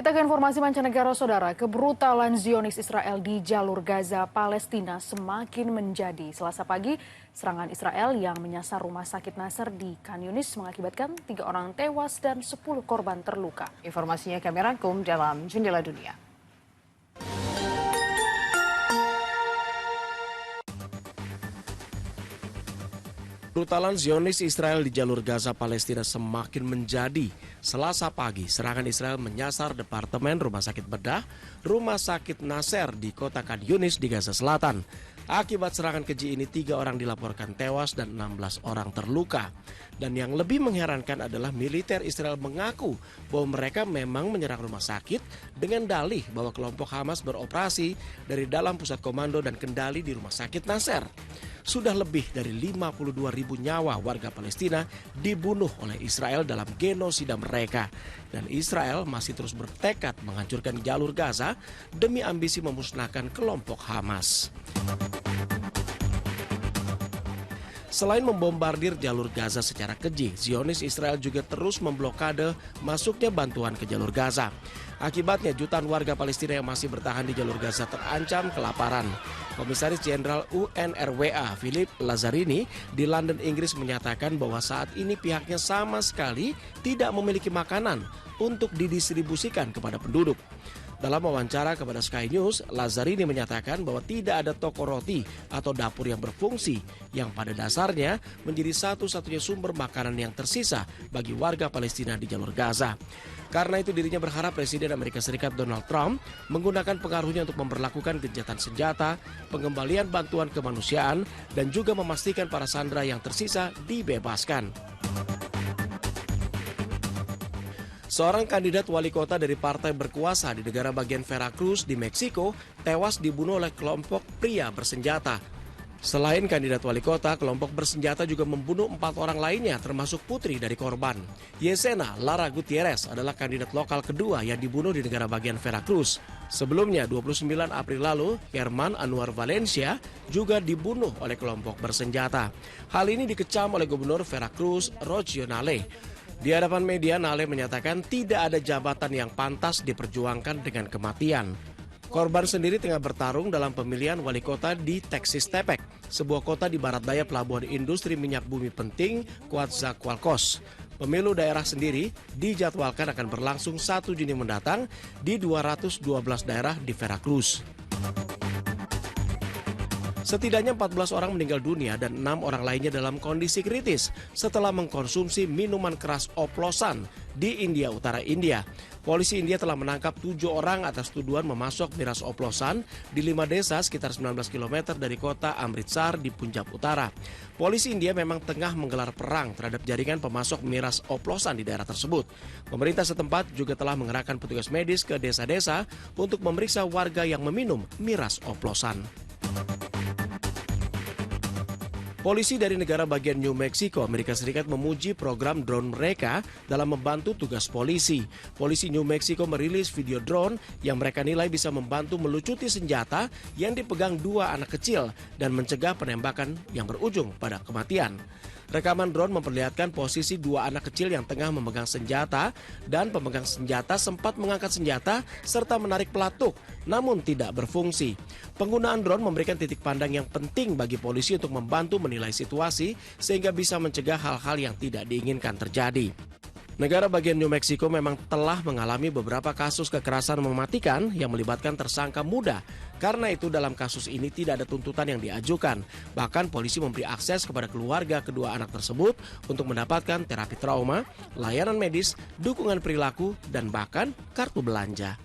Kita ke informasi mancanegara, saudara. Kebrutalan Zionis Israel di jalur Gaza, Palestina semakin menjadi. Selasa pagi, serangan Israel yang menyasar rumah sakit Nasser di Khan Yunis mengakibatkan 3 orang tewas dan 10 korban terluka. Informasinya kami rangkum dalam Jendela Dunia. Kebrutalan Zionis Israel di jalur Gaza Palestina semakin menjadi. Selasa pagi, serangan Israel menyasar Departemen Rumah Sakit Bedah, Rumah Sakit Nasser di kota Khan Yunis di Gaza Selatan. Akibat serangan keji ini 3 orang dilaporkan tewas dan 16 orang terluka. Dan yang lebih mengherankan adalah militer Israel mengaku bahwa mereka memang menyerang rumah sakit dengan dalih bahwa kelompok Hamas beroperasi dari dalam pusat komando dan kendali di rumah sakit Nasser. Sudah lebih dari 52.000 nyawa warga Palestina dibunuh oleh Israel dalam genosida mereka. Dan Israel masih terus bertekad menghancurkan jalur Gaza demi ambisi memusnahkan kelompok Hamas. Selain membombardir jalur Gaza secara keji, Zionis Israel juga terus memblokade masuknya bantuan ke jalur Gaza. Akibatnya jutaan warga Palestina yang masih bertahan di jalur Gaza terancam kelaparan. Komisaris Jenderal UNRWA Philip Lazzarini di London, Inggris menyatakan bahwa saat ini pihaknya sama sekali tidak memiliki makanan untuk didistribusikan kepada penduduk. Dalam wawancara kepada Sky News, Lazzarini menyatakan bahwa tidak ada toko roti atau dapur yang berfungsi yang pada dasarnya menjadi satu-satunya sumber makanan yang tersisa bagi warga Palestina di jalur Gaza. Karena itu dirinya berharap Presiden Amerika Serikat Donald Trump menggunakan pengaruhnya untuk memperlakukan gencatan senjata, pengembalian bantuan kemanusiaan, dan juga memastikan para sandera yang tersisa dibebaskan. Seorang kandidat wali kota dari partai berkuasa di negara bagian Veracruz di Meksiko tewas dibunuh oleh kelompok pria bersenjata. Selain kandidat wali kota, kelompok bersenjata juga membunuh 4 orang lainnya termasuk putri dari korban. Yesenia Lara Gutierrez adalah kandidat lokal kedua yang dibunuh di negara bagian Veracruz. Sebelumnya 29 April lalu, Herman Anwar Valencia juga dibunuh oleh kelompok bersenjata. Hal ini dikecam oleh Gubernur Veracruz Rocio Nale. Di hadapan media, Nale menyatakan tidak ada jabatan yang pantas diperjuangkan dengan kematian. Korban sendiri tengah bertarung dalam pemilihan wali kota di Texas-Tepec, sebuah kota di barat daya pelabuhan industri minyak bumi penting Coatzacoalcos. Pemilu daerah sendiri dijadwalkan akan berlangsung 1 Juni mendatang di 212 daerah di Veracruz. Setidaknya 14 orang meninggal dunia dan 6 orang lainnya dalam kondisi kritis setelah mengkonsumsi minuman keras oplosan di India Utara, India. Polisi India telah menangkap 7 orang atas tuduhan memasok miras oplosan di 5 desa sekitar 19 km dari kota Amritsar di Punjab Utara. Polisi India memang tengah menggelar perang terhadap jaringan pemasok miras oplosan di daerah tersebut. Pemerintah setempat juga telah mengerahkan petugas medis ke desa-desa untuk memeriksa warga yang meminum miras oplosan. Polisi dari negara bagian New Mexico, Amerika Serikat memuji program drone mereka dalam membantu tugas polisi. Polisi New Mexico merilis video drone yang mereka nilai bisa membantu melucuti senjata yang dipegang 2 anak kecil dan mencegah penembakan yang berujung pada kematian. Rekaman drone memperlihatkan posisi 2 anak kecil yang tengah memegang senjata dan pemegang senjata sempat mengangkat senjata serta menarik pelatuk, namun tidak berfungsi. Penggunaan drone memberikan titik pandang yang penting bagi polisi untuk membantu menilai situasi sehingga bisa mencegah hal-hal yang tidak diinginkan terjadi. Negara bagian New Mexico memang telah mengalami beberapa kasus kekerasan mematikan yang melibatkan tersangka muda. Karena itu dalam kasus ini tidak ada tuntutan yang diajukan. Bahkan polisi memberi akses kepada keluarga kedua anak tersebut untuk mendapatkan terapi trauma, layanan medis, dukungan perilaku, dan bahkan kartu belanja.